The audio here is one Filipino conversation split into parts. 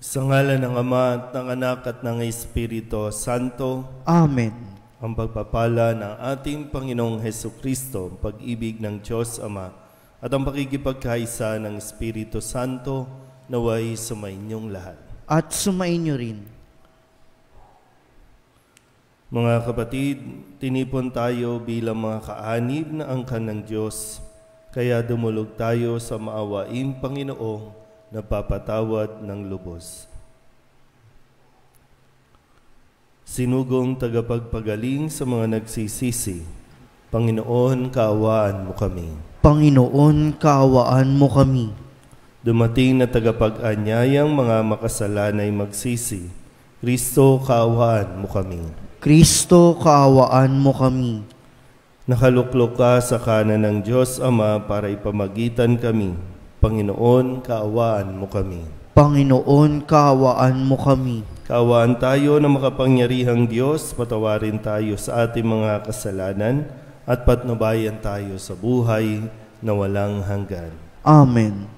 Sa ngalan ng Ama at ng Anak at ng Espiritu Santo. Amen. Ang pagpapala ng ating Panginoong Hesukristo, ang pag-ibig ng Diyos Ama, at ang pakikipagkaisa ng Espiritu Santo naway sumainyong lahat. At sumainyo rin. Mga kapatid, tinipon tayo bilang mga kaanib na angkan ng Diyos, kaya dumulog tayo sa maawaing Panginoong napapatawad ng lubos. Sinugong tagapagpagaling sa mga nagsisisi, Panginoon, kaawaan mo kami. Panginoon, kaawaan mo kami. Dumating na tagapag-anyayang mga makasalanay magsisi, Kristo, kaawaan mo kami. Kristo, kaawaan mo kami. Nakaluklok ka sa kanan ng Diyos Ama para ipamagitan kami. Panginoon, kaawaan mo kami. Panginoon, kaawaan mo kami. Kaawaan tayo na makapangyarihang Diyos, patawarin tayo sa ating mga kasalanan at patnubayan tayo sa buhay na walang hanggan. Amen.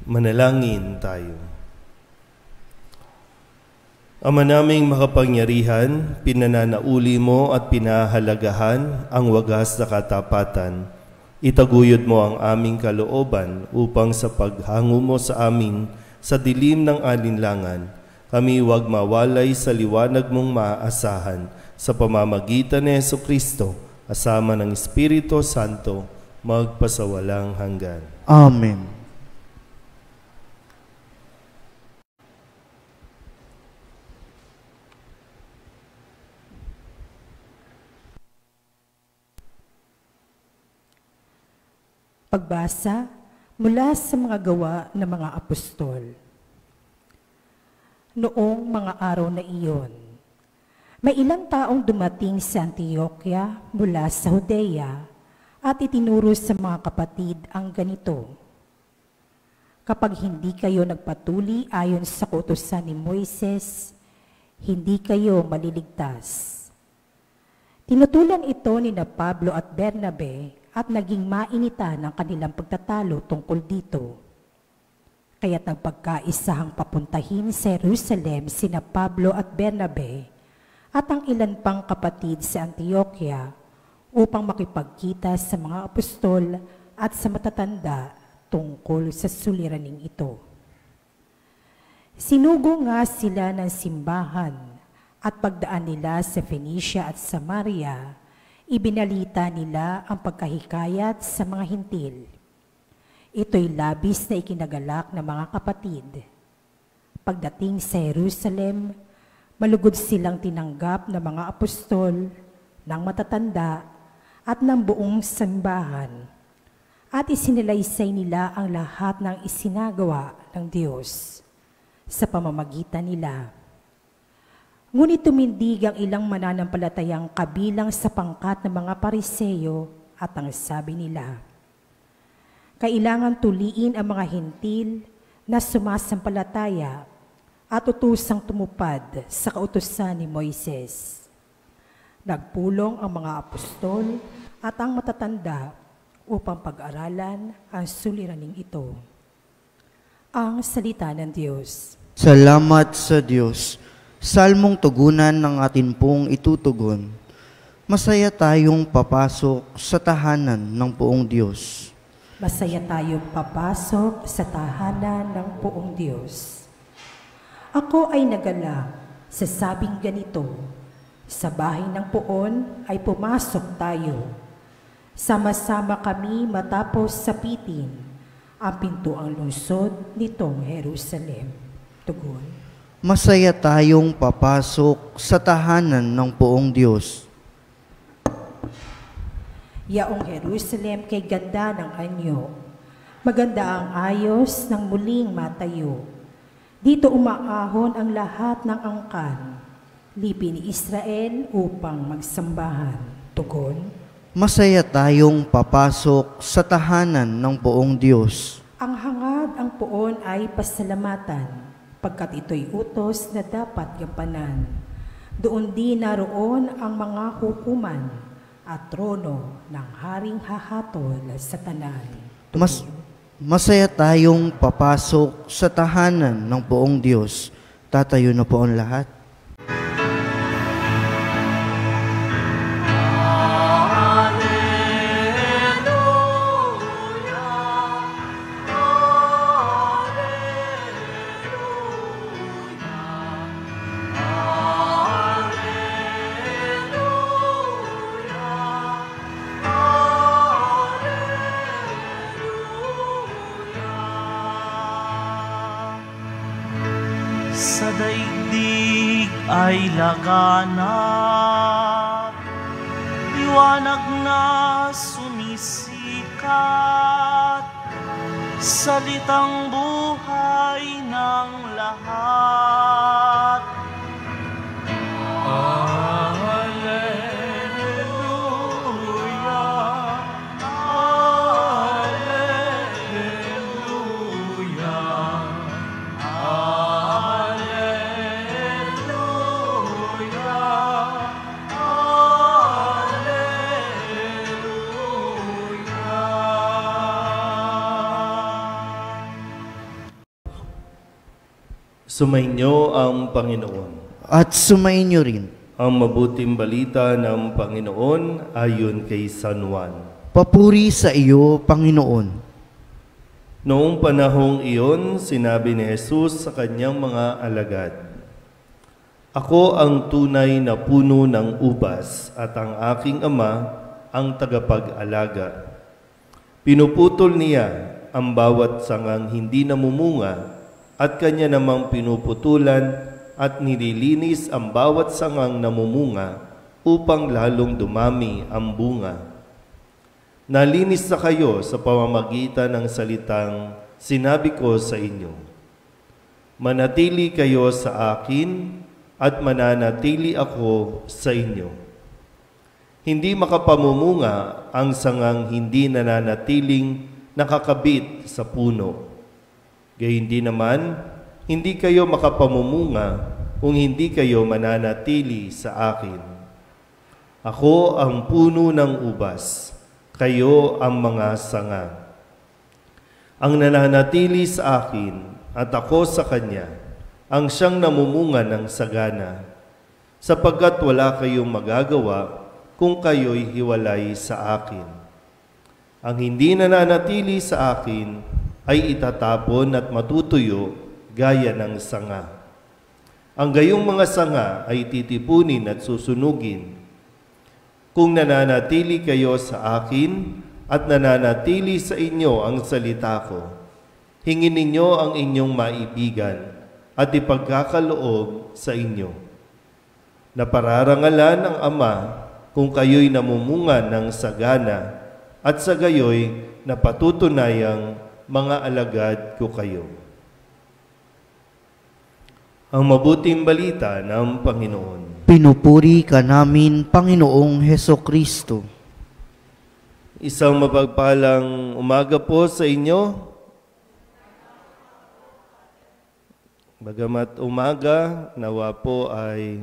Manalangin tayo. Ama naming makapangyarihan, pinananauli mo at pinahalagahan ang wagas na katapatan. Itaguyod mo ang aming kalooban upang sa paghango mo sa amin sa dilim ng alinlangan, kami huwag mawalay sa liwanag mong maaasahan sa pamamagitan ni Jesucristo, kasama ng Espiritu Santo, magpasawalang hanggan. Amen. Pagbasa mula sa mga gawa ng mga apostol. Noong mga araw na iyon, may ilang taong dumating sa Antioquia mula sa Judea at itinuro sa mga kapatid ang ganito: kapag hindi kayo nagpatuli ayon sa kautusan ni Moises, hindi kayo maliligtas. Tinutulan ito ni Pablo at Bernabe at naging mainitan ang kanilang pagtatalo tungkol dito. Kaya't nagpagkaisahang papuntahin sa Jerusalem sina Pablo at Bernabe at ang ilan pang kapatid sa Antioquia upang makipagkita sa mga apostol at sa matatanda tungkol sa suliraning ito. Sinugo nga sila ng simbahan at pagdaan nila sa Phoenicia at Samaria, ibinalita nila ang pagkahikayat sa mga hintil. Ito'y labis na ikinagalak ng mga kapatid. Pagdating sa Jerusalem, malugod silang tinanggap ng mga apostol, ng matatanda, at ng buong simbahan. At isinilaysay nila ang lahat ng isinagawa ng Diyos sa pamamagitan nila. Ngunit tumindig ang ilang mananampalatayang kabilang sa pangkat ng mga Pariseyo at ang sabi nila, kailangan tuliin ang mga hintil na sumasampalataya at utusang tumupad sa kautusan ni Moises. Nagpulong ang mga apostol at ang matatanda upang pag-aralan ang suliraning ito. Ang salita ng Diyos. Salamat sa Diyos. Salmong tugunan ng atin pong itutugon. Masaya tayong papasok sa tahanan ng poong Diyos. Masaya tayong papasok sa tahanan ng poong Diyos. Ako ay nagalak sa sabing ganito, sa bahay ng poon ay pumasok tayo. Sama-sama kami matapos sapitin ang pintuang lungsod nitong Jerusalem. Tugon. Masaya tayong papasok sa tahanan ng poong Diyos. Yaong Jerusalem kay ganda ng anyo, maganda ang ayos ng muling matayo. Dito umaahon ang lahat ng angkan, lipi ni Israel upang magsambahan. Tugon. Masaya tayong papasok sa tahanan ng poong Diyos. Ang hangad ang poon ay pasalamatan, pagkat ito'y utos na dapat gampanan. Doon din naroon ang mga hukuman at trono ng haring hahatol sa tanan. Masaya tayong papasok sa tahanan ng poong Diyos. Tatayo na po ang lahat. Sa daigdig ay laganap, liwanag na sumisikat, salitang buhay ng lahat. Sumainyo ang Panginoon. At sumainyo rin. Ang mabuting balita ng Panginoon ayon kay San Juan. Papuri sa iyo, Panginoon. Noong panahong iyon, sinabi ni Jesus sa kanyang mga alagad, "Ako ang tunay na puno ng ubas at ang aking Ama ang tagapag-alaga. Pinuputol niya ang bawat sangang hindi namumunga at kanya namang pinuputulan at nililinis ang bawat sangang namumunga upang lalong dumami ang bunga. Nalinis na kayo sa pamamagitan ng salitang sinabi ko sa inyo. Manatili kayo sa akin at mananatili ako sa inyo. Hindi makapamumunga ang sangang hindi nananatiling nakakabit sa puno. Gayundin naman, hindi kayo makapamumunga kung hindi kayo mananatili sa akin. Ako ang puno ng ubas, kayo ang mga sanga. Ang nananatili sa akin at ako sa kanya, ang siyang namumunga ng sagana, sapagkat wala kayong magagawa kung kayo'y hiwalay sa akin. Ang hindi nananatili sa akin ay itatapon at matutuyo gaya ng sanga. Ang gayong mga sanga ay titipunin at susunugin. Kung nananatili kayo sa akin at nananatili sa inyo ang salita ko, hingin ninyo ang inyong maibigan at ipagkakaloob sa inyo. Napararangalan ng Ama kung kayo'y namumunga ng sagana at sa gayo'y napatutunayang mga alagad ko kayo." Ang mabuting balita ng Panginoon. Pinupuri ka namin, Panginoong Hesukristo. Isang mapagpalang umaga po sa inyo. Bagamat umaga, nawa po ay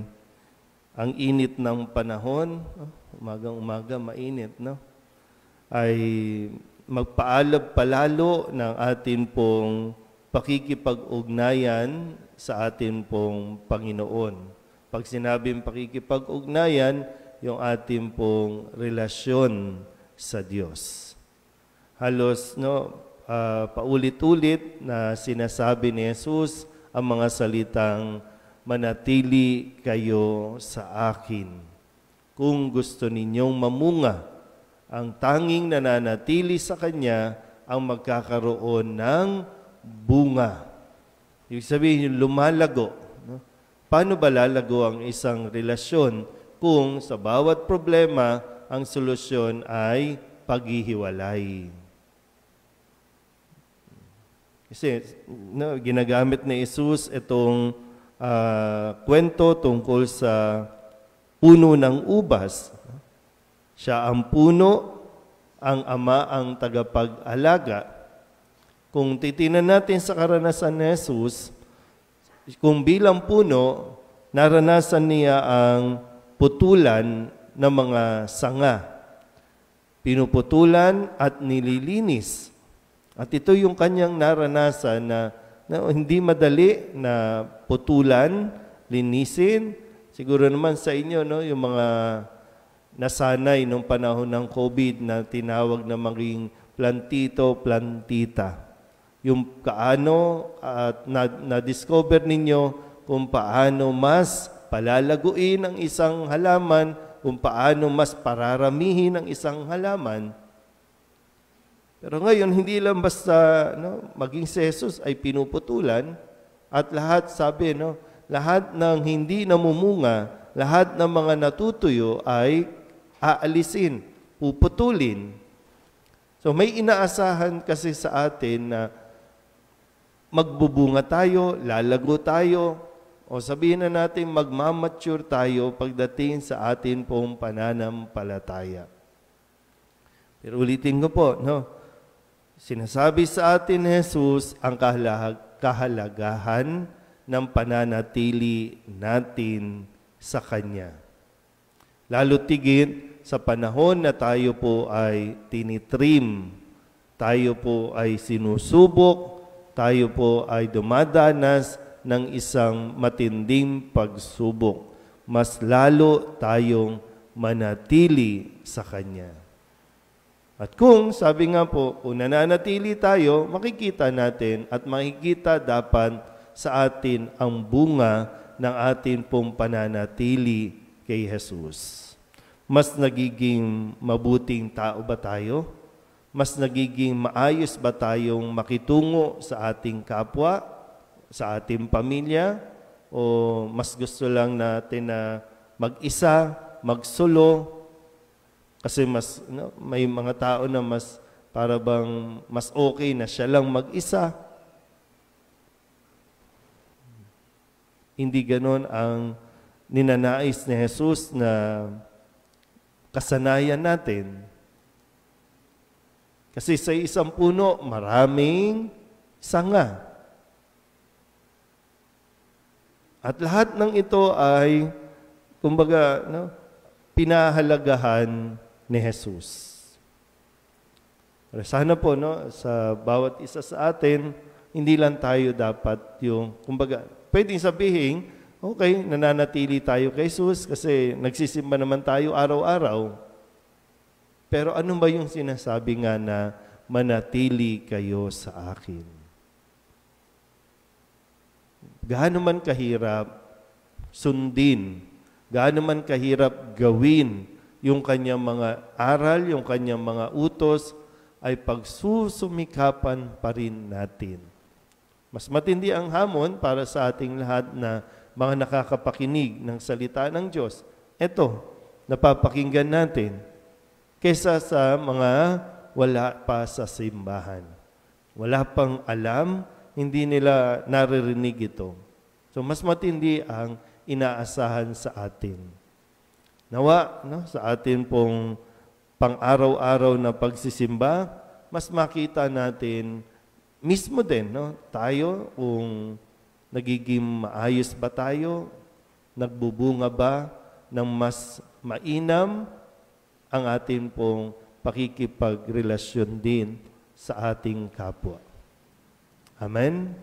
ang init ng panahon, umagang-umaga mainit, no? Ay magpaalab palalo ng atin pong pakikipag-ugnayan sa atin pong Panginoon. Pag sinabing pakikipag-ugnayan, yung atin pong relasyon sa Diyos. Halos paulit-ulit na sinasabi ni Jesus ang mga salitang manatili kayo sa akin. Kung gusto ninyong mamunga, ang tanging nananatili sa Kanya ang magkakaroon ng bunga. Ibig sabihin, lumalago. No? Paano ba lalago ang isang relasyon kung sa bawat problema ang solusyon ay paghihiwalay? Kasi ginagamit ni Jesus itong kwento tungkol sa puno ng ubas. Siya ang puno, ang Ama ang tagapag-alaga. Kung titinan natin sa karanasan ni Jesus, kung bilang puno, naranasan niya ang putulan ng mga sanga. Pinuputulan at nililinis. At ito yung kanyang naranasan na hindi madali na putulan, linisin. Siguro naman sa inyo, no, yung mga nasanay nung panahon ng COVID na tinawag na maging plantito, plantita. Yung kaano at na-discover ninyo kung paano mas palalaguin ang isang halaman, kung paano mas pararamihin ang isang halaman. Pero ngayon, hindi lang basta maging si Jesus ay pinuputulan at lahat, sabi, lahat ng hindi namumunga, lahat ng mga natutuyo ay aalisin, puputulin. So may inaasahan kasi sa atin na magbubunga tayo, lalago tayo, o sabihin na natin magmamature tayo pagdating sa atin pong pananampalataya. Pero ulitin ko po, sinasabi sa atin ni Jesus ang kahalagahan ng pananatili natin sa Kanya. Lalo tigit sa panahon na tayo po ay tinitrim, tayo po ay sinusubok, tayo po ay dumadanas ng isang matinding pagsubok. Mas lalo tayong manatili sa Kanya. At kung, sabi nga po, kung nananatili tayo, makikita natin at makikita dapat sa atin ang bunga ng atin pong pananatili kay Jesus. Mas nagiging mabuting tao ba tayo? Mas nagiging maayos ba tayong makitungo sa ating kapwa, sa ating pamilya? O mas gusto lang natin na mag-isa, magsolo? Kasi may mga tao na para bang mas okay na siya lang mag-isa. Hindi ganon ang ninanais ni Jesus na kasanayan natin. Kasi sa isang puno, maraming sanga. At lahat ng ito ay, kumbaga, pinahalagahan ni Jesus. Sana po, sa bawat isa sa atin, hindi lang tayo dapat yung, kumbaga, pwedeng sabihin, okay, nananatili tayo kay Jesus kasi nagsisimba naman tayo araw-araw. Pero ano ba yung sinasabi nga na manatili kayo sa akin? Gaano man kahirap sundin, gaano man kahirap gawin yung kanyang mga aral, yung kanyang mga utos, ay pagsusumikapan pa rin natin. Mas matindi ang hamon para sa ating lahat na mga nakakapakinig ng salita ng Diyos. Ito, napapakinggan natin, kaysa sa mga wala pa sa simbahan. Wala pang alam, hindi nila naririnig ito. So mas matindi ang inaasahan sa atin. Nawa, sa atin pong pang-araw-araw na pagsisimba, mas makita natin mismo din, tayo, kung nagiging maayos ba tayo, nagbubunga ba ng mas mainam ang atin pong pakikipagrelasyon din sa ating kapwa. Amen?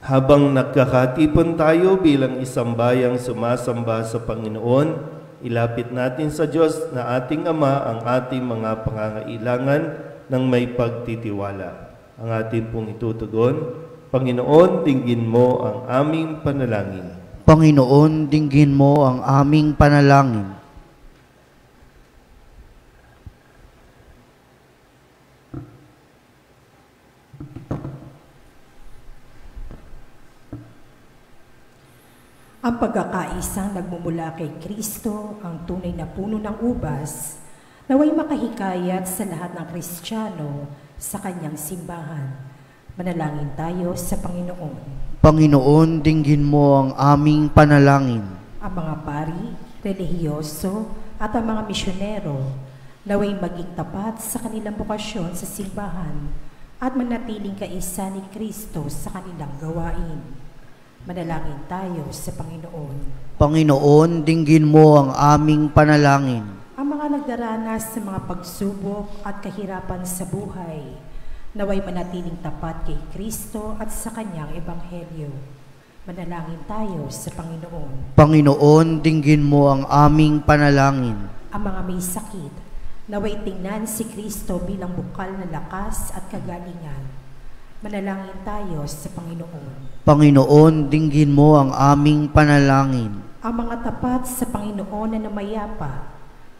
Habang nagkakatipon tayo bilang isang bayang sumasamba sa Panginoon, ilapit natin sa Diyos na ating Ama ang ating mga pangangailangan ng may pagtitiwala. Ang ating pong itutugon, Panginoon, dinggin mo ang aming panalangin. Panginoon, dinggin mo ang aming panalangin. Ang pagkakaisang nagmumula kay Kristo, ang tunay na puno ng ubas, naway makahikayat sa lahat ng Kristiyano sa kanyang simbahan. Manalangin tayo sa Panginoon. Panginoon, dinggin mo ang aming panalangin. Ang mga pari, relihiyoso at ang mga misyonero, naway maging tapat sa kanilang bokasyon sa simbahan at manatiling kaisa ni Kristo sa kanilang gawain. Manalangin tayo sa Panginoon. Panginoon, dinggin mo ang aming panalangin. Ang mga nagdaranas sa mga pagsubok at kahirapan sa buhay, naway manatiling tapat kay Kristo at sa Kanyang Ebanghelyo. Manalangin tayo sa Panginoon. Panginoon, dinggin mo ang aming panalangin. Ang mga may sakit, naway tingnan si Kristo bilang bukal na lakas at kagalingan. Manalangin tayo sa Panginoon. Panginoon, dinggin mo ang aming panalangin. Ang mga tapat sa Panginoon na namayapa,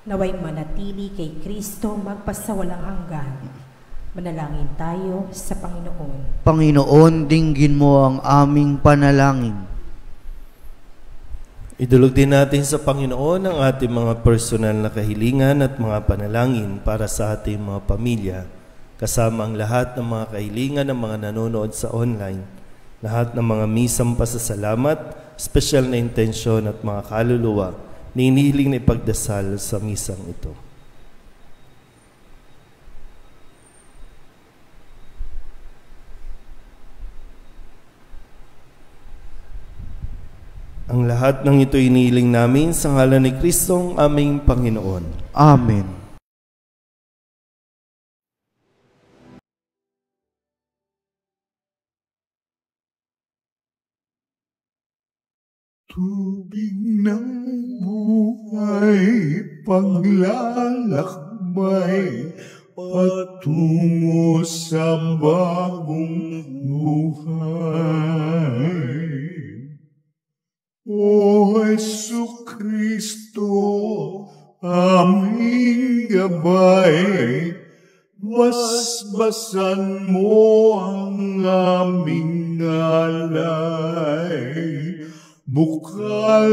naway manatili kay Kristo magpasawalang hanggan. Manalangin tayo sa Panginoon. Panginoon, dinggin mo ang aming panalangin. Idulog din natin sa Panginoon ang ating mga personal na kahilingan at mga panalangin para sa ating mga pamilya, kasama ang lahat ng mga kahilingan ng mga nanonood sa online, lahat ng mga misang pasasalamat, espesyal na intensyon at mga kaluluwa na inihiling na ipagdasal sa misang ito. Ang lahat ng ito inihiling namin sa ngalan ni Kristong aming Panginoon. Amen. Tubig ng buhay, paglalakbay, patungo sa bagong buhay. O Jesucristo, aming gabay, basbasan mo ang aming alay. Bukal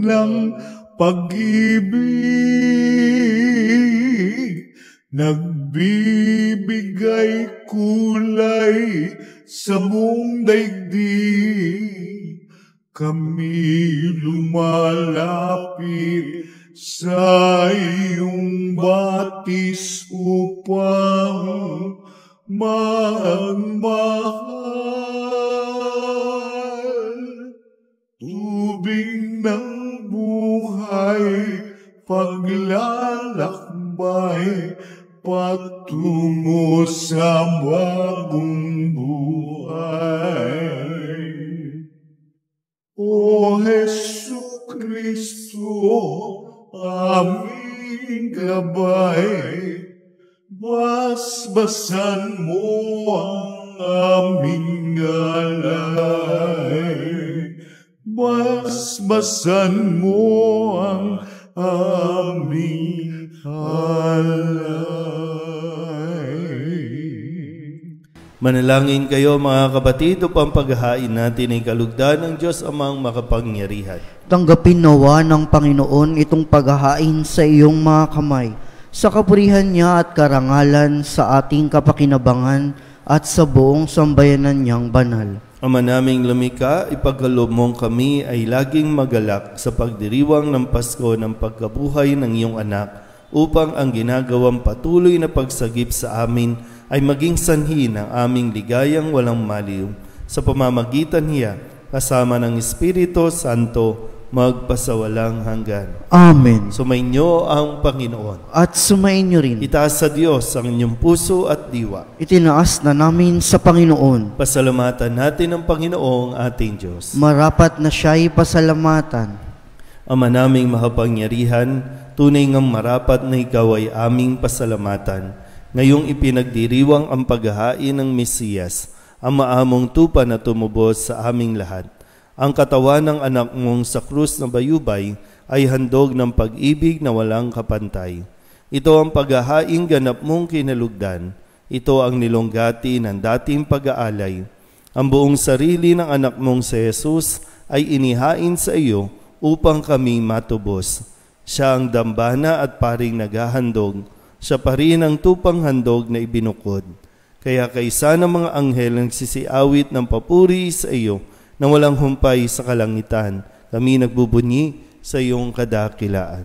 ng pag-ibig, nagbibigay kulay sa buong daigdig. Kami lumalapit sa iyong batis upang magmahal. Tubig ng buhay, paglalakbay, patungo sa bagong buhay. O Jesucristo, aming gabay, basbasan mo ang aming alay. Basbasan mo ang aming alay. Manalangin kayo mga kapatid upang paghahain natin ay kalugdan ng Diyos amang makapangyarihan. Tanggapin nawa ng Panginoon itong paghahain sa iyong mga kamay, sa kapurihan niya at karangalan sa ating kapakinabangan at sa buong sambayanan niyang banal. Ama naming lumikha, ipagkaloob mong kami ay laging magalak sa pagdiriwang ng Pasko ng pagkabuhay ng iyong anak, upang ang ginagawang patuloy na pagsagip sa amin ay maging sanhi ng aming ligayang walang maliw. Sa pamamagitan niya, kasama ng Espiritu Santo, magpasawalang hanggan. Amen. Sumainyo ang Panginoon. At sumainyo rin. Itaas sa Diyos ang inyong puso at diwa. Itinaas na namin sa Panginoon. Pasalamatan natin ang Panginoong ating Diyos. Marapat na siya'y pasalamatan. Ama naming makapangyarihan, tunay ngang marapat na ikaw ay aming pasalamatan. Ngayong ipinagdiriwang ang paghahain ng Mesiyas, ang maamong tupa na tumubos sa aming lahat. Ang katawan ng anak mong sa krus na bayubay ay handog ng pag-ibig na walang kapantay. Ito ang paghahaing ganap mong kinalugdan. Ito ang nilonggati ng dating pag-aalay. Ang buong sarili ng anak mong si Jesus ay inihain sa iyo upang kami matubos. Siya ang dambana at paring naghahandog. Siya pa rin ang tupang handog na ibinukod. Kaya kaysa ng mga anghel ang sisiawit ng papuri sa iyo, na walang humpay sa kalangitan, kami nagbubunyi sa iyong kadakilaan.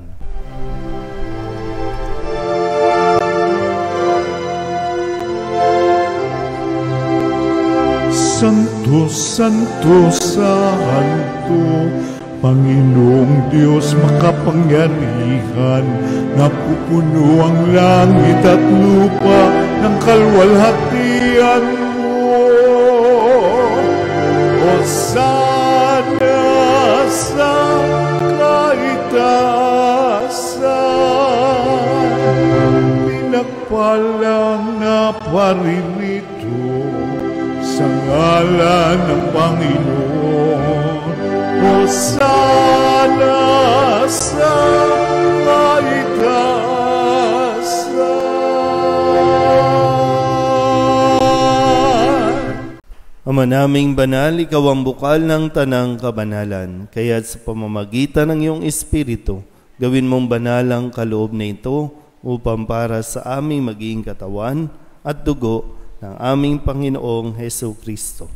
Santo, Santo, Santo, Panginoong Diyos makapangyarihan, napupuno ang langit at lupa ng kalwalhatian mo. Hosana sa kaitaasan, pinagpalang na paririto sa ngalan ng Panginoon. Hosana sa kaitaasan. Ama naming banal, ikaw ang bukal ng tanang kabanalan, kaya't sa pamamagitan ng iyong Espiritu, gawin mong banal ang kaloob na ito upang para sa aming maging katawan at dugo ng aming Panginoong Hesu Kristo.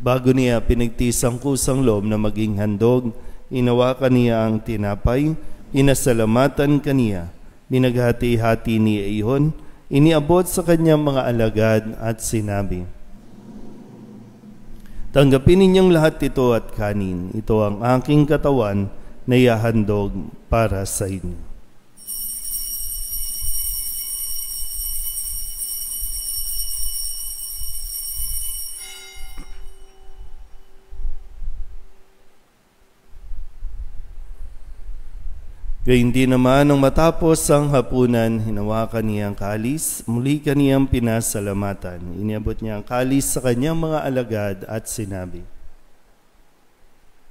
Bago niya pinagtisang kusang loob na maging handog, inawakan niya ang tinapay, inasalamatan kaniya, binaghati-hati niya iyon, iniabot sa kanyang mga alagad at sinabi, "Tanggapin ninyong lahat ito at kanin. Ito ang aking katawan na ihahandog para sa inyo." Gayun din naman nung matapos ang hapunan, hinawakan niya ang kalis, muli kaniyang pinasalamatan. Iniabot niya ang kalis sa kanyang mga alagad at sinabi,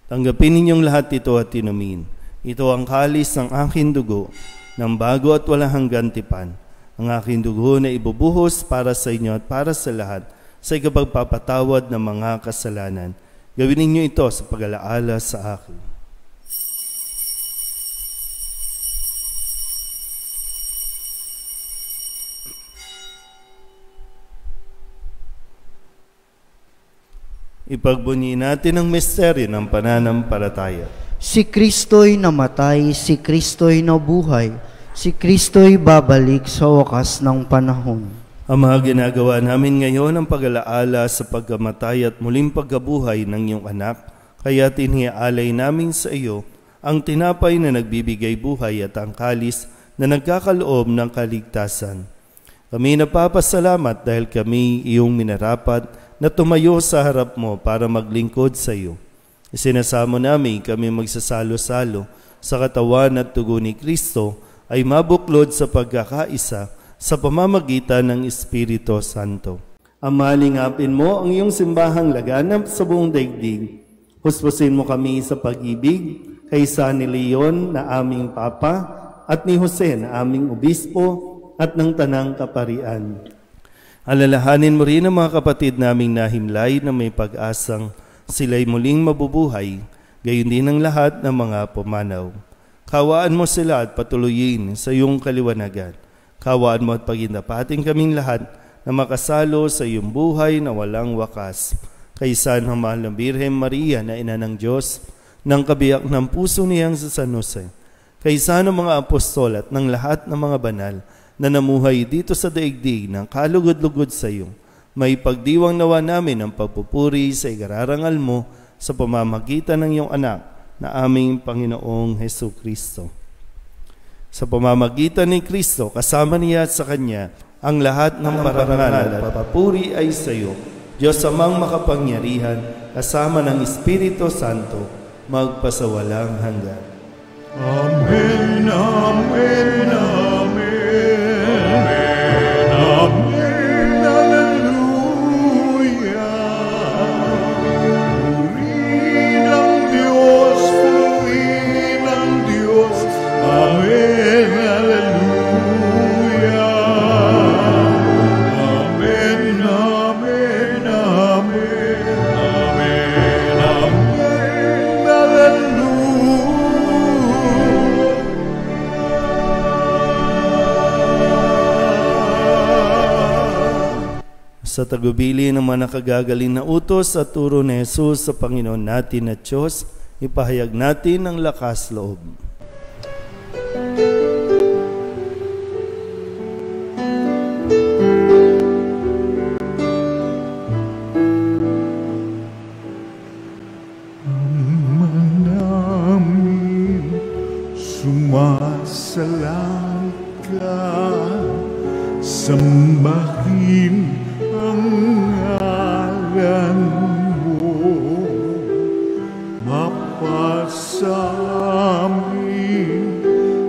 "Tanggapin ninyong lahat ito at inumin. Ito ang kalis ng aking dugo, ng bago at walang hanggan tipan. Ang aking dugo na ibubuhos para sa inyo at para sa lahat, sa ikapagpapatawad ng mga kasalanan. Gawin ninyo ito sa pag-alaala sa akin." Ipagbunyi natin ang misteryo ng pananampalataya. Si Kristo'y namatay, si Kristo'y nabuhay, si Kristo'y babalik sa wakas ng panahon. Ama, ginagawa namin ngayon ang pag-alaala sa pagkamatay at muling pagkabuhay ng iyong anak, kaya tinhialay namin sa iyo ang tinapay na nagbibigay buhay at ang kalis na nagkakaloob ng kaligtasan. Kami napapasalamat dahil kami iyong minarapat na tumayo sa harap mo para maglingkod sa iyo. Isinasamo namin kami magsasalo-salo sa katawan at dugo ni Kristo ay mabuklod sa pagkakaisa sa pamamagitan ng Espiritu Santo. Ama, lingapin mo ang iyong simbahang laganap sa buong daigdig. Huspusin mo kami sa pag-ibig kaysa ni Leon na aming Papa at ni Jose na aming Obispo at ng Tanang Kaparian. Alalahanin mo rin ang mga kapatid naming nahimlay na may pag-asang sila'y muling mabubuhay, gayon din ang lahat ng mga pumanaw. Kawaan mo sila at patuloyin sa iyong kaliwanagan. Kawaan mo at pagindapatin kaming lahat na makasalo sa iyong buhay na walang wakas. Kaysa ng mahal na Birhen Maria na ina ng Diyos, ng kabiyak ng puso niyang sa San Jose, kaysa ng mga apostol at ng lahat ng mga banal na namuhay dito sa daigdig ng kalugod-lugod sa iyo, may pagdiwang nawa namin ang pagpupuri sa igararangal mo sa pamamagitan ng iyong anak na aming Panginoong Hesu Kristo. Sa pamamagitan ni Kristo, kasama niya at sa Kanya, ang lahat ng parangal at papuri ay sa iyo, Diyos amang makapangyarihan, kasama ng Espiritu Santo, magpasawalang hanggan. Amen, amen, amen. Amen, amen, hallelujah. Purihin ang Diyos, purihin ang Diyos. Amen, hallelujah. Amen, amen, amen. Amen, amen, hallelujah. Sa tagubili ng mga nakagagaling na utos at turo ni Jesus sa Panginoon natin at Diyos, ipahayag natin ang lakas loob. sa langit ka, sambahin ang ngalan mo, mapasamin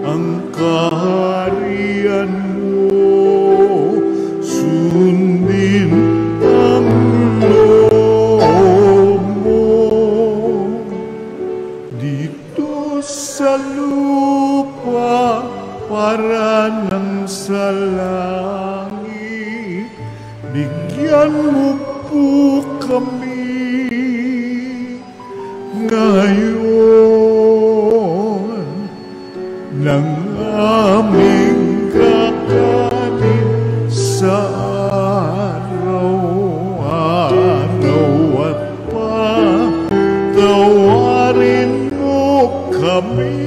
ang kaharian mo, sundin ang loob mo dito sa lupa para nang sa langit. Bigyan mo po kami ngayon ng aming kakanin sa araw-araw, at patawarin mo kami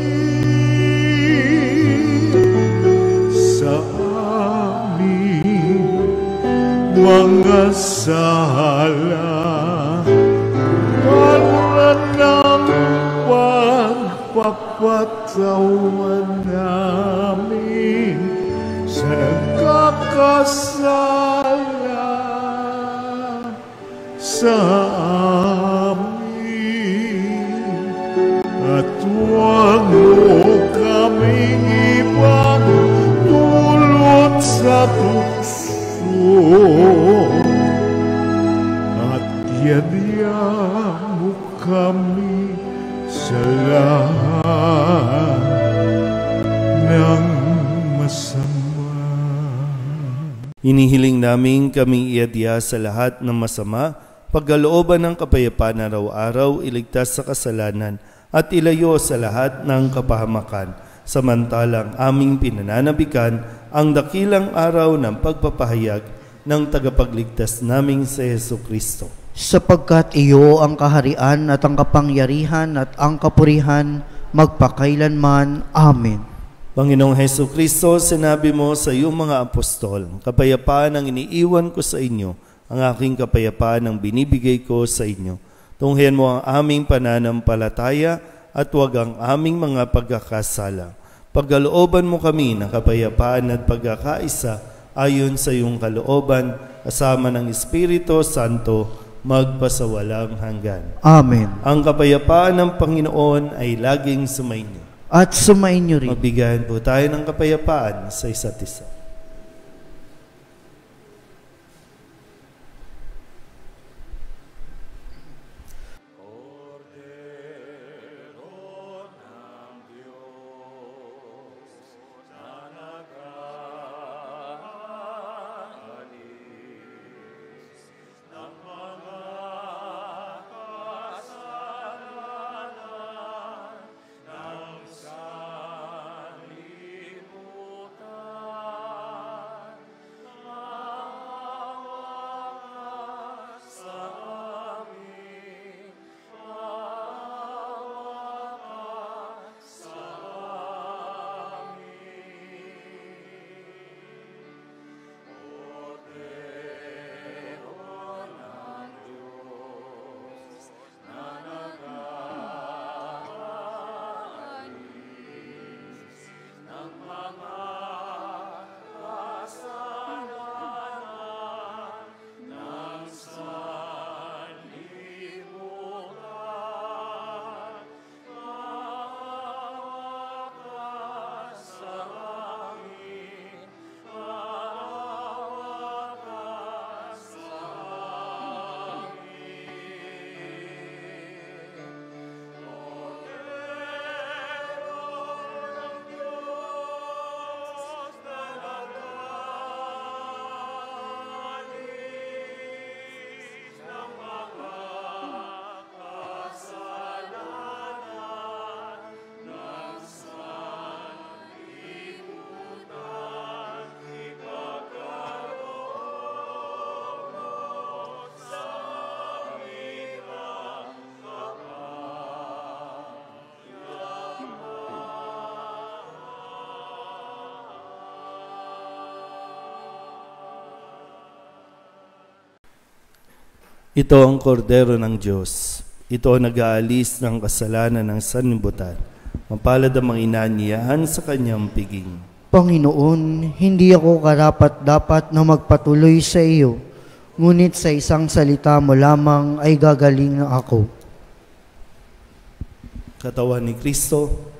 sa aming mga sala, para ng pagpapatawan namin sa nagkakasala sa amin, at huwag mo kaming ipagdulot sa tukso, at yadya mo kami sa lahat ng masama. Hinihiling namin kaming iadya sa lahat ng masama, pagkalooban ng kapayapaan araw-araw, iligtas sa kasalanan, at ilayo sa lahat ng kapahamakan, samantalang aming pinananabikan ang dakilang araw ng pagpapahayag ng tagapagligtas naming si Jesucristo. Sapagkat iyo ang kaharian at ang kapangyarihan at ang kapurihan magpakailanman. Amen. Panginoong Jesucristo, sinabi mo sa iyong mga apostol, kapayapaan ang iniiwan ko sa inyo, ang aking kapayapaan ang binibigay ko sa inyo. Tunghayan mo ang aming pananampalataya at huwag ang aming mga pagkakasala. Pagkalooban mo kami ng kapayapaan at pagkakaisa ayon sa iyong kalooban, kasama ng Espiritu Santo, magpasawalang hanggan. Amen. Ang kapayapaan ng Panginoon ay laging sumainyo. At sumainyo rin. Magbigayan po tayo ng kapayapaan sa isa't isa. Ito ang kordero ng Diyos. Ito ang nag-aalis ng kasalanan ng sanlibutan. Mapalad ang mga inaniyahan sa kanyang piging. Panginoon, hindi ako karapat-dapat na magpatuloy sa iyo, ngunit sa isang salita mo lamang ay gagaling na ako. Katawan ni Kristo.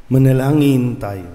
Manalangin tayo.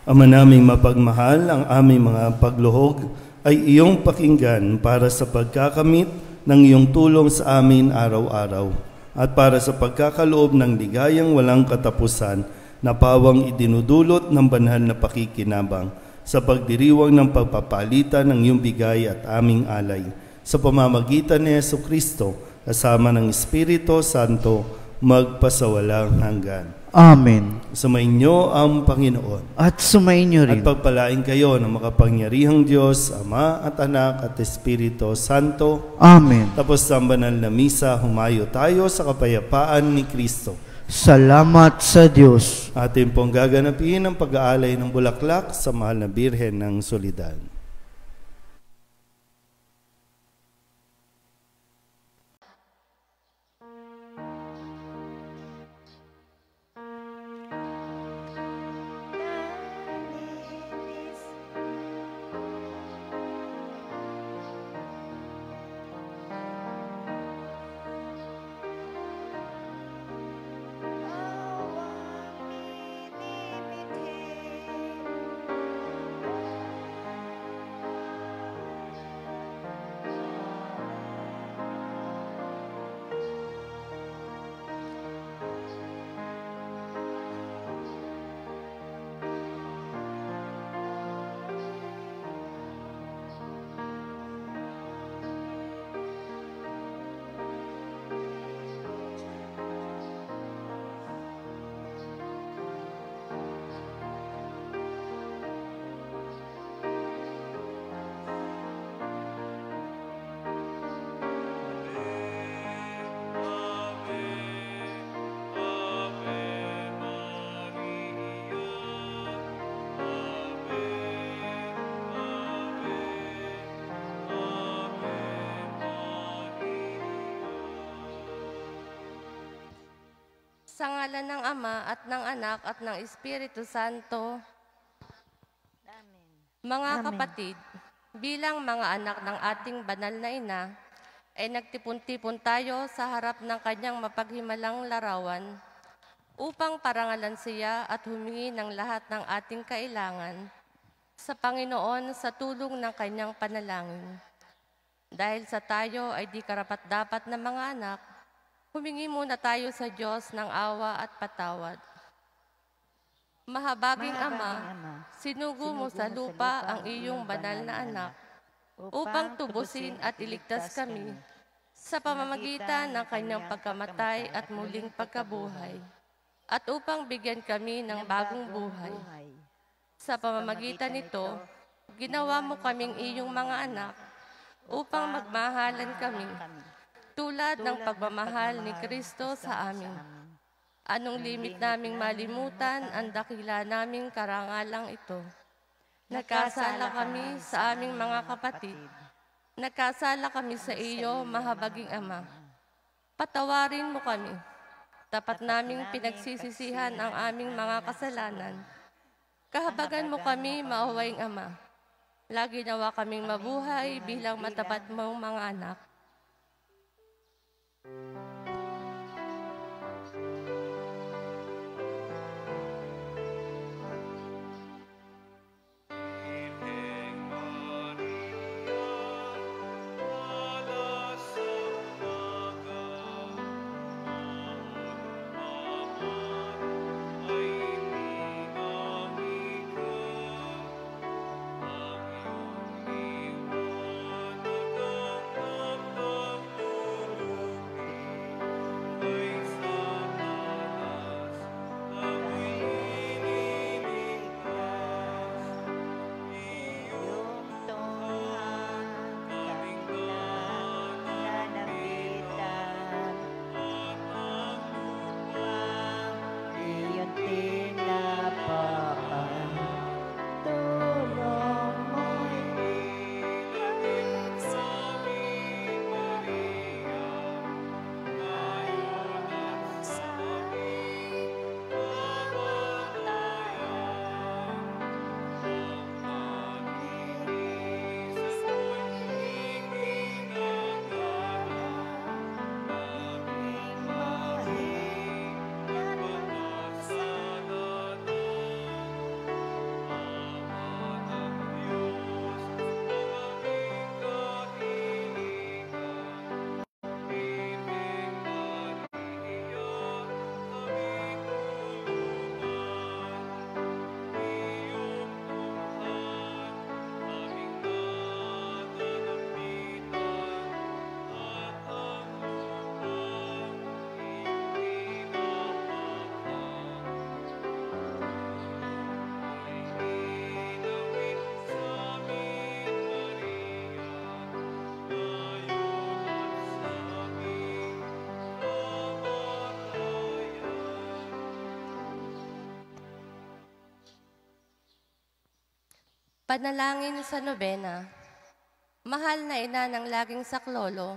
Ama naming mapagmahal, ang aming mga pagluhog ay iyong pakinggan para sa pagkakamit ng iyong tulong sa amin araw-araw at para sa pagkakaloob ng ligayang walang katapusan na pawang idinudulot ng banal na pakikinabang sa pagdiriwang ng pagpapalitan ng iyong bigay at aming alay sa pamamagitan ni Jesucristo kasama ng Espiritu Santo magpasawalang hanggan. Amen. Sumainyo ang Panginoon. At sumainyo rin. At pagpalain kayo ng makapangyarihang Diyos, Ama at Anak at Espiritu Santo. Amen. Tapos sa banal na misa, humayo tayo sa kapayapaan ni Kristo. Salamat sa Diyos. Atin pong gaganapin ang pag-aalay ng bulaklak sa mahal na Birhen ng Soledad. ngalan ng Ama at ng Anak at ng Espiritu Santo. Mga kapatid, bilang mga anak ng ating banal na ina, ay nagtipon-tipon tayo sa harap ng kanyang mapaghimalang larawan upang parangalan siya at humingi ng lahat ng ating kailangan sa Panginoon sa tulong ng kanyang panalangin. Dahil sa tayo ay di karapat-dapat na mga anak, humingi muna tayo sa Diyos ng awa at patawad. Mahabaging Ama, sinugo mo sa lupa ang iyong banal na anak upang tubusin at iligtas kami sa pamamagitan ng kanyang pagkamatay at muling pagkabuhay, at upang bigyan kami ng bagong buhay. Sa pamamagitan nito, ginawa mo kaming iyong mga anak upang magmahalan kami tulad ng pagmamahal ni Kristo sa amin. Anong limit naming malimutan ang dakila naming karangalang ito. Nagkasala kami sa aming mga kapatid. Nagkasala kami sa iyo, mahabaging Ama. Patawarin mo kami. Tapat naming pinagsisisihan ang aming mga kasalanan. Kahabagan mo kami, maawaing Ama. Lagi nawa kaming mabuhay bilang matapat mong mga anak. Panalangin sa nobena. Mahal na ina ng laging saklolo,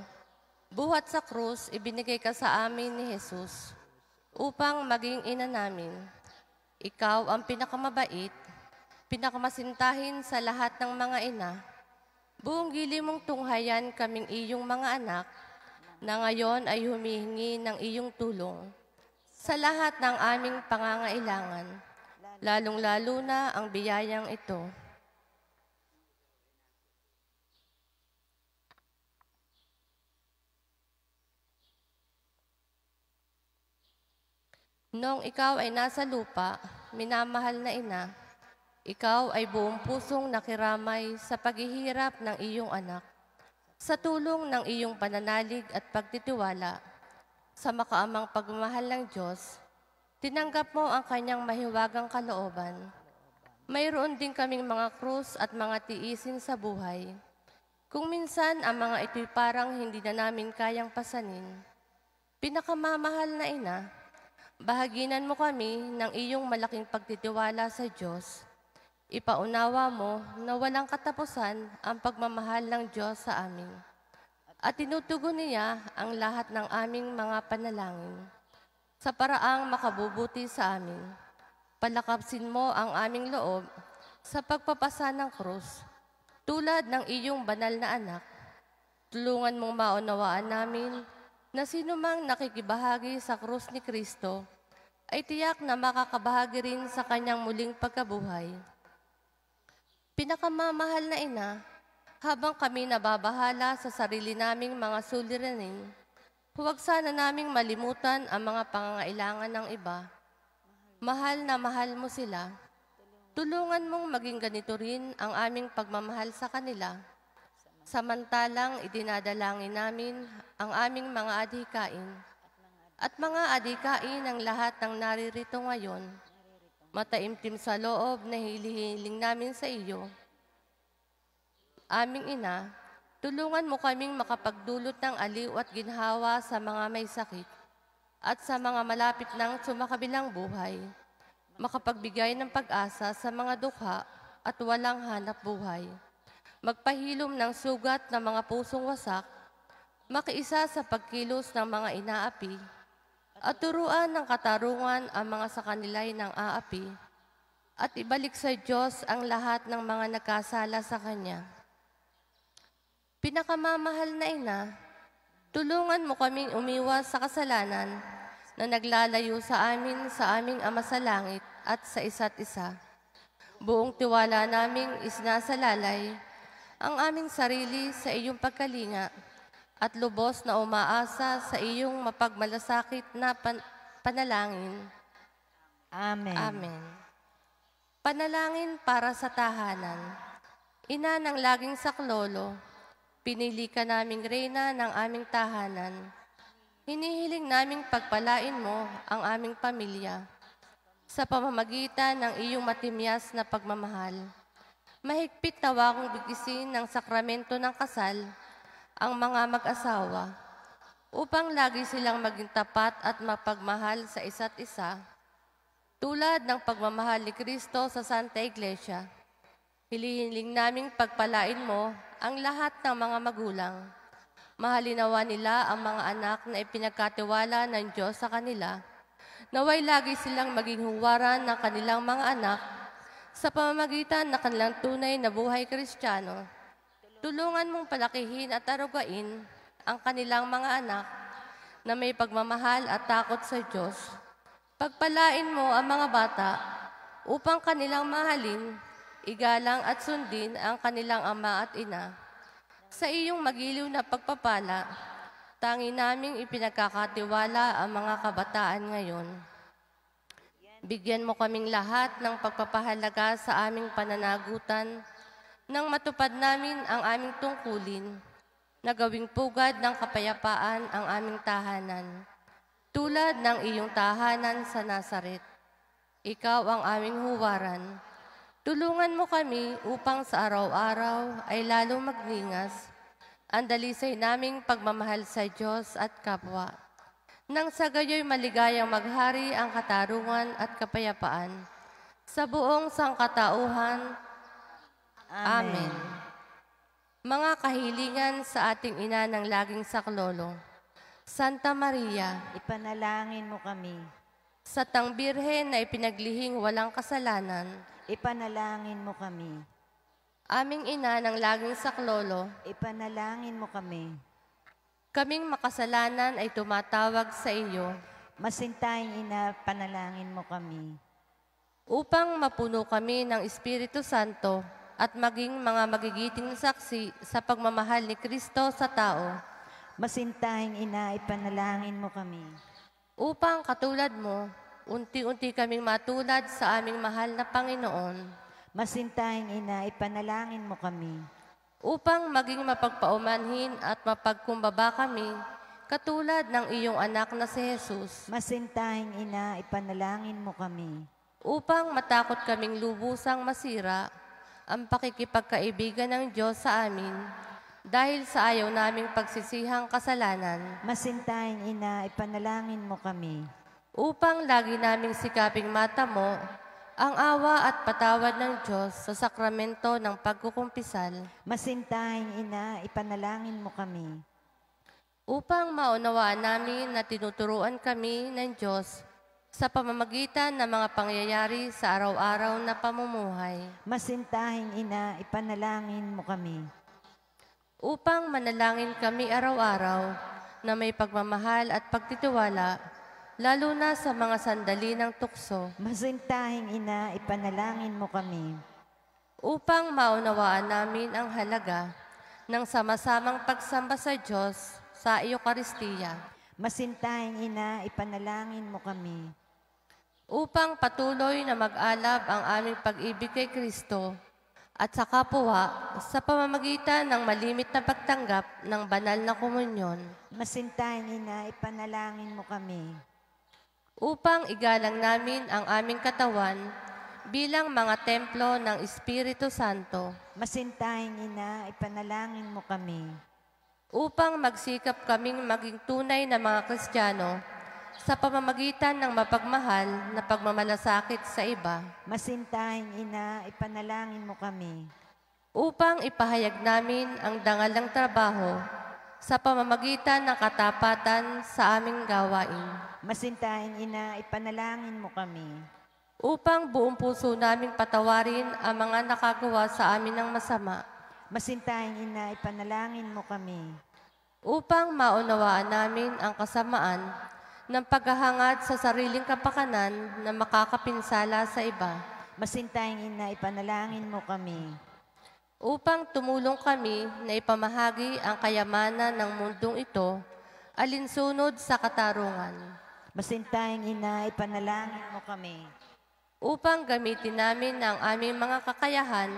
buhat sa krus ibinigay ka sa amin ni Jesus upang maging ina namin. Ikaw ang pinakamabait, pinakamasintahin sa lahat ng mga ina. Buong gili mong tunghayan kaming iyong mga anak na ngayon ay humihingi ng iyong tulong sa lahat ng aming pangangailangan, lalong-lalo na ang biyayang ito. Noong ikaw ay nasa lupa, minamahal na ina, ikaw ay buong pusong nakiramay sa paghihirap ng iyong anak. Sa tulong ng iyong pananalig at pagtitiwala sa makaamang pagmamahal ng Diyos, tinanggap mo ang kanyang mahiwagang kalooban. Mayroon din kaming mga krus at mga tiisin sa buhay. Kung minsan ang mga ito'y parang hindi na namin kayang pasanin. Pinakamamahal na ina, bahaginan mo kami ng iyong malaking pagtitiwala sa Diyos. Ipaunawa mo na walang katapusan ang pagmamahal ng Diyos sa amin. At tinutugon niya ang lahat ng aming mga panalangin. sa paraang makabubuti sa amin. Palakapsin mo ang aming loob sa pagpapasa ng krus, tulad ng iyong banal na anak. Tulungan mong maunawaan namin na sino mang nakikibahagi sa krus ni Kristo ay tiyak na makakabahagi rin sa kanyang muling pagkabuhay. Pinakamamahal na ina, habang kami nababahala sa sarili naming mga suliranin, huwag sana naming malimutan ang mga pangangailangan ng iba. Mahal na mahal mo sila. Tulungan mong maging ganito rin ang aming pagmamahal sa kanila. Samantalang idinadalangin namin ang aming mga adhikain at mga adhikain ng lahat ng naririto ngayon. Mataimtim sa loob na hilihiling namin sa iyo. Aming ina, tulungan mo kaming makapagdulot ng aliw at ginhawa sa mga may sakit at sa mga malapit ng sumakabilang buhay, makapagbigay ng pag-asa sa mga dukha at walang hanap buhay, magpahilom ng sugat ng mga pusong wasak, makiisa sa pagkilos ng mga inaapi, at turuan ng katarungan ang mga sa kanila'y ng aapi, at ibalik sa Diyos ang lahat ng mga nagkasala sa Kanya. Pinakamamahal na ina, tulungan mo kaming umiwas sa kasalanan na naglalayo sa aming Ama sa Langit at sa isa't isa. Buong tiwala naming isinasalalay ang aming sarili sa iyong pagkalinga at lubos na umaasa sa iyong mapagmalasakit na panalangin. Amen. Amen. Panalangin para sa tahanan. Ina ng laging saklolo, pinili ka naming reyna ng aming tahanan. Hinihiling naming pagpalain mo ang aming pamilya sa pamamagitan ng iyong matimyas na pagmamahal. Mahigpit na wakong bigkisin ng sakramento ng kasal ang mga mag-asawa upang lagi silang maging tapat at mapagmahal sa isa't isa, tulad ng pagmamahal ni Kristo sa Santa Iglesia. Hinihiling naming pagpalain mo ang lahat ng mga magulang. Mahalinawa nila ang mga anak na ipinagkatiwala ng Diyos sa kanila. Naway lagi silang maging huwaran ng kanilang mga anak sa pamamagitan ng kanilang tunay na buhay Kristiyano. Tulungan mong palakihin at arugain ang kanilang mga anak na may pagmamahal at takot sa Diyos. Pagpalain mo ang mga bata upang kanilang mahalin, igalang at sundin ang kanilang ama at ina. Sa iyong magiliw na pagpapala, tangi naming ipinagkakatiwala ang mga kabataan ngayon. Bigyan mo kaming lahat ng pagpapahalaga sa aming pananagutan nang matupad namin ang aming tungkulin na gawing pugad ng kapayapaan ang aming tahanan, tulad ng iyong tahanan sa Nazaret. Ikaw ang aming huwaran. Tulungan mo kami upang sa araw-araw ay lalong magningas ang dalisay naming pagmamahal sa Diyos at kapwa. Nang sa gayo'y maligayang maghari ang katarungan at kapayapaan sa buong sangkatauhan. Amen. Mga kahilingan sa ating ina ng laging saklolo, Santa Maria, Ipanalangin mo kami. sa tang birhen na ipinaglihing walang kasalanan, Ipanalangin mo kami. aming ina ng laging saklolo, Ipanalangin mo kami. kaming makasalanan ay tumatawag sa iyo Masintahing ina, panalangin mo kami. upang mapuno kami ng Espiritu Santo at maging mga magigiting saksi sa pagmamahal ni Kristo sa tao, Masintahing ina, ipanalangin mo kami. upang katulad mo, unti-unti kaming matulad sa aming mahal na Panginoon, Masintahing ina, ipanalangin mo kami. upang maging mapagpaumanhin at mapagkumbaba kami, katulad ng iyong anak na si Jesus, Masintahing ina, ipanalangin mo kami. upang matakot kaming lubusang masira ang pakikipagkaibigan ng Diyos sa amin, dahil sa ayaw naming pagsisihang kasalanan, Masintahing ina, ipanalangin mo kami. upang lagi naming sikaping mata mo ang awa at patawad ng Diyos sa sakramento ng pagkukumpisal. Masintahing ina, ipanalangin mo kami. upang maunawaan namin na tinuturuan kami ng Diyos sa pamamagitan ng mga pangyayari sa araw-araw na pamumuhay. Masintahing Ina, ipanalangin mo kami. Upang manalangin kami araw-araw na may pagmamahal at pagtitiwala, lalo na sa mga sandali ng tukso. Masintahing Ina, ipanalangin mo kami. Upang maunawaan namin ang halaga ng sama-samang pagsamba sa Diyos sa Eucharistia. Masintahing Ina, ipanalangin mo kami. Upang patuloy na mag-alab ang aming pag-ibig kay Kristo at sa kapwa sa pamamagitan ng malimit na pagtanggap ng banal na komunyon. Masintahing Ina, ipanalangin mo kami. Upang igalang namin ang aming katawan bilang mga templo ng Espiritu Santo. Masintahing Ina, ipanalangin mo kami. Upang magsikap kaming maging tunay na mga Kristiyano sa pamamagitan ng mapagmahal na pagmamalasakit sa iba. Masintahing Ina, ipanalangin mo kami. Upang ipahayag namin ang dangal ng trabaho sa pamamagitan ng katapatan sa aming gawain. Masintahing Ina, ipanalangin mo kami. Upang buong puso naming patawarin ang mga nakagawa sa amin ng masama. Masintahing Ina, ipanalangin mo kami. Upang maunawaan namin ang kasamaan ng paghahangad sa sariling kapakanan na makakapinsala sa iba. Masintahing Ina, ipanalangin mo kami. Upang tumulong kami na ipamahagi ang kayamanan ng mundong ito, alinsunod sa katarungan. Masintahing Ina, ipanalangin mo kami. Upang gamitin namin ang aming mga kakayahan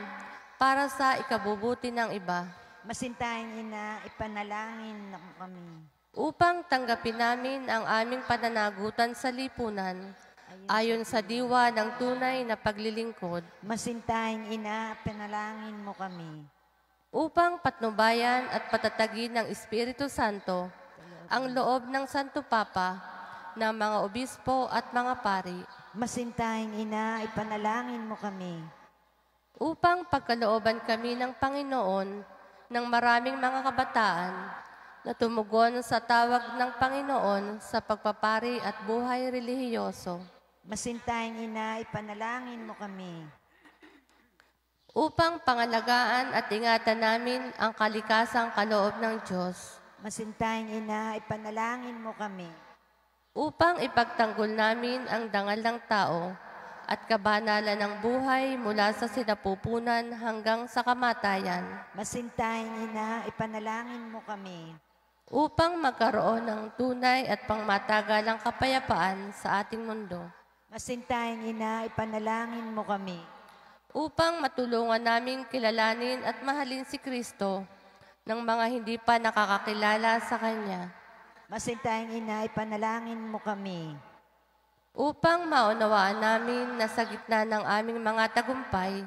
para sa ikabubuti ng iba. Masintahing Ina, ipanalangin mo kami. Upang tanggapin namin ang aming pananagutan sa lipunan, ayon sa diwa ng tunay na paglilingkod. Masintahing Ina, panalangin mo kami. Upang patnubayan at patatagin ng Espiritu Santo ang loob ng Santo Papa, ng mga obispo at mga pari. Masintahing Ina, ipanalangin mo kami. Upang pagkalooban kami ng Panginoon ng maraming mga kabataan na tumugon sa tawag ng Panginoon sa pagpapari at buhay relihiyoso. Masintahing Ina, ipanalangin mo kami. Upang pangalagaan at ingatan namin ang kalikasang kaloob ng Diyos. Masintahing Ina, ipanalangin mo kami. Upang ipagtanggol namin ang dangal ng tao at kabanalan ng buhay mula sa sinapupunan hanggang sa kamatayan. Masintahing Ina, ipanalangin mo kami. Upang magkaroon ng tunay at pangmatagalang kapayapaan sa ating mundo. Masintahing Ina, ipanalangin mo kami. Upang matulungan namin kilalanin at mahalin si Kristo ng mga hindi pa nakakakilala sa Kanya. Masintahing Ina, ipanalangin mo kami. Upang maunawaan namin na sa gitna ng aming mga tagumpay,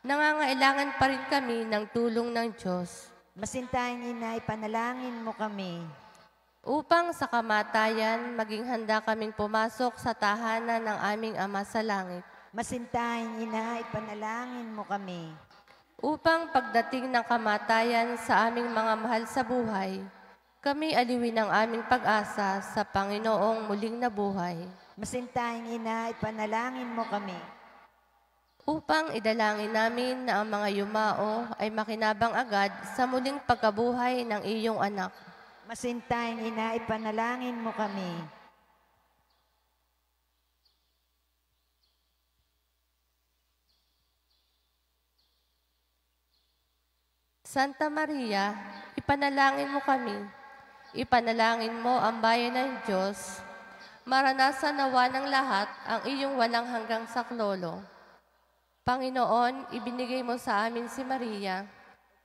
nangangailangan pa rin kami ng tulong ng Diyos. Masintahing Ina, ipanalangin mo kami. Upang sa kamatayan, maging handa kaming pumasok sa tahanan ng aming Ama sa Langit. Masintahing Ina, ipanalangin mo kami. Upang pagdating ng kamatayan sa aming mga mahal sa buhay, kami aliwin ang aming pag-asa sa Panginoong muling nabuhay. Masintahing Ina, ipanalangin mo kami. Upang idalangin namin na ang mga yumao ay makinabang agad sa muling pagkabuhay ng iyong anak. Masintahing Ina, ipanalangin mo kami. Santa Maria, ipanalangin mo kami. Ipanalangin mo ang bayan ng Diyos. Maranasan nawa ng lahat ang iyong walang hanggang saklolo. Panginoon, ibinigay mo sa amin si Maria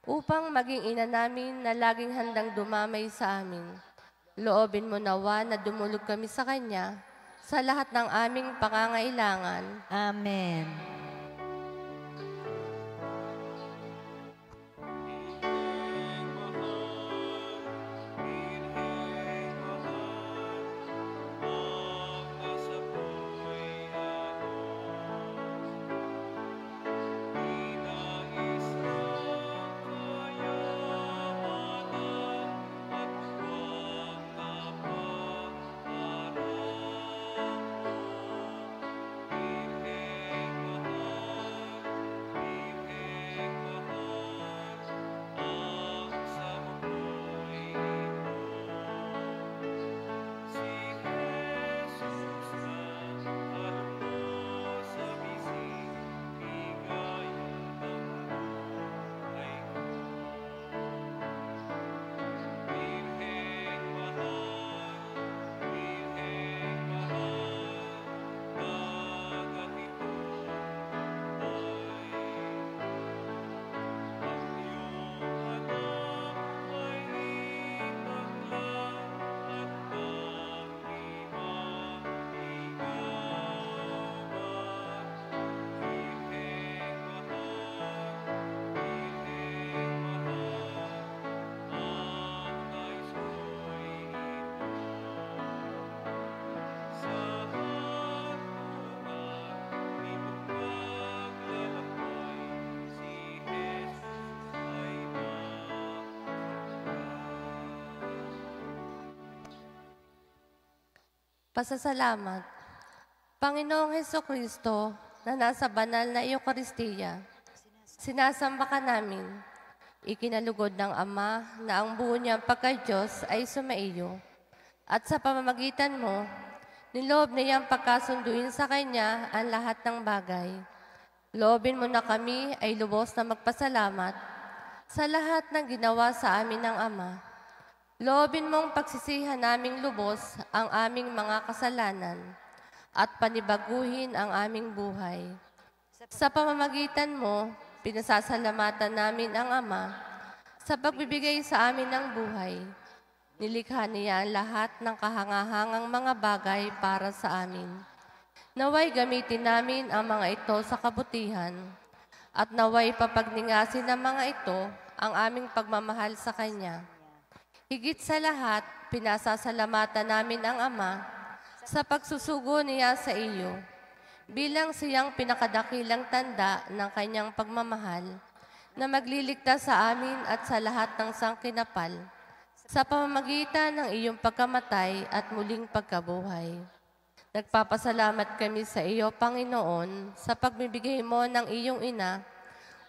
upang maging ina namin na laging handang dumamay sa amin. Loobin mo nawa na dumulog kami sa Kanya sa lahat ng aming pangangailangan. Amen. Pasasalamat. Panginoong Hesukristo, na nasa banal na Eucharistia, sinasamba ka namin. Ikinalugod ng Ama na ang buo niyang pagka-Diyos ay sumaiyo. At sa pamamagitan mo, niloob niyang pagkasunduin sa Kanya ang lahat ng bagay. Loobin mo na kami ay lubos na magpasalamat sa lahat ng ginawa sa amin ng Ama. Loobin mong pagsisihan naming lubos ang aming mga kasalanan at panibaguhin ang aming buhay. Sa pamamagitan mo, pinasasalamatan namin ang Ama sa pagbibigay sa amin ng buhay. Nilikha niya ang lahat ng kahangahangang mga bagay para sa amin. Naway gamitin namin ang mga ito sa kabutihan at naway papagningasin ng mga ito ang aming pagmamahal sa Kanya. Higit sa lahat, pinasasalamatan namin ang Ama sa pagsusugo niya sa iyo bilang siyang pinakadakilang tanda ng Kanyang pagmamahal na magliligtas sa amin at sa lahat ng sangkinapal sa pamamagitan ng iyong pagkamatay at muling pagkabuhay. Nagpapasalamat kami sa iyo, Panginoon, sa pagbibigay mo ng iyong ina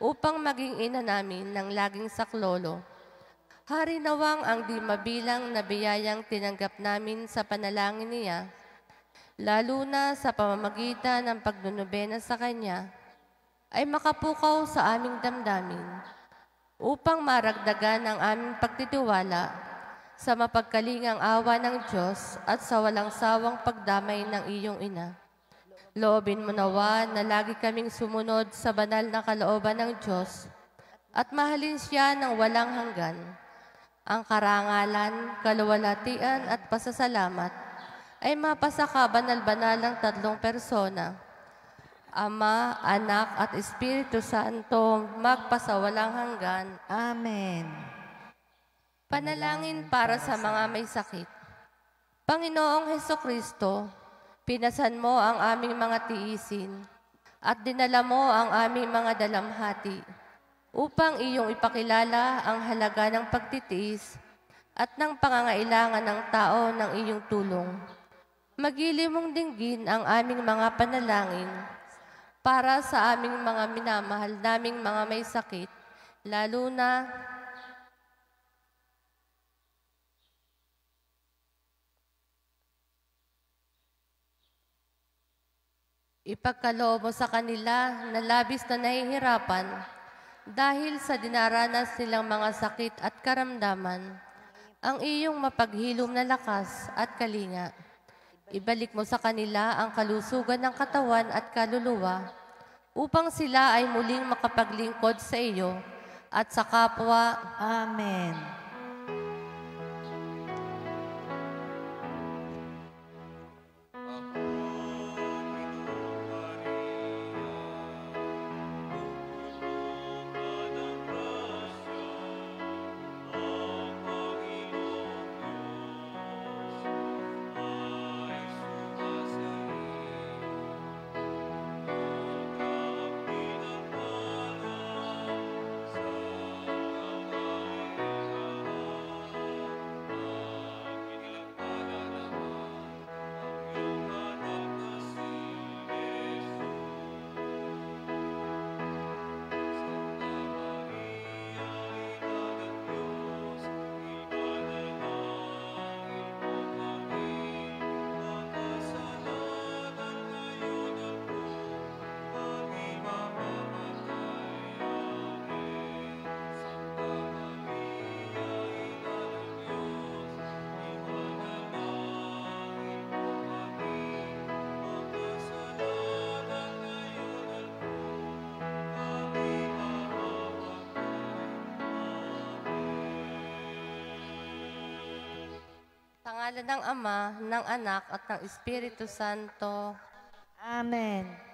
upang maging ina namin ng laging saklolo. Hari nawang ang di mabilang na biyayang tinanggap namin sa panalangin niya, lalo na sa pamamagitan ng pagnunubena sa Kanya, ay makapukaw sa aming damdamin upang maragdagan ang aming pagtitiwala sa mapagkalingang awa ng Diyos at sa walang sawang pagdamay ng iyong ina. Loobin mo nawa na lagi kaming sumunod sa banal na kalooban ng Diyos at mahalin siya ng walang hanggan. Ang karangalan, kaluwalhatian at pasasalamat ay mapasa ka banal-banal ng tatlong persona, Ama, Anak at Espiritu Santo, magpasawalang hanggan. Amen. Panalangin para sa mga may sakit. Panginoong Hesukristo, pinasan mo ang aming mga tiisin at dinala mo ang aming mga dalamhati upang iyong ipakilala ang halaga ng pagtitiis at ng pangangailangan ng tao ng iyong tulong. Magili mong dinggin ang aming mga panalangin para sa aming mga minamahal naming mga may sakit, lalo na ipagkaloob mo sa kanila na labis na nahihirapan dahil sa dinaranas nilang mga sakit at karamdaman, ang iyong mapaghilom na lakas at kalinga. Ibalik mo sa kanila ang kalusugan ng katawan at kaluluwa upang sila ay muling makapaglingkod sa iyo at sa kapwa. Amen. Sa ngalan ng Ama, ng Anak at ng Espiritu Santo. Amen.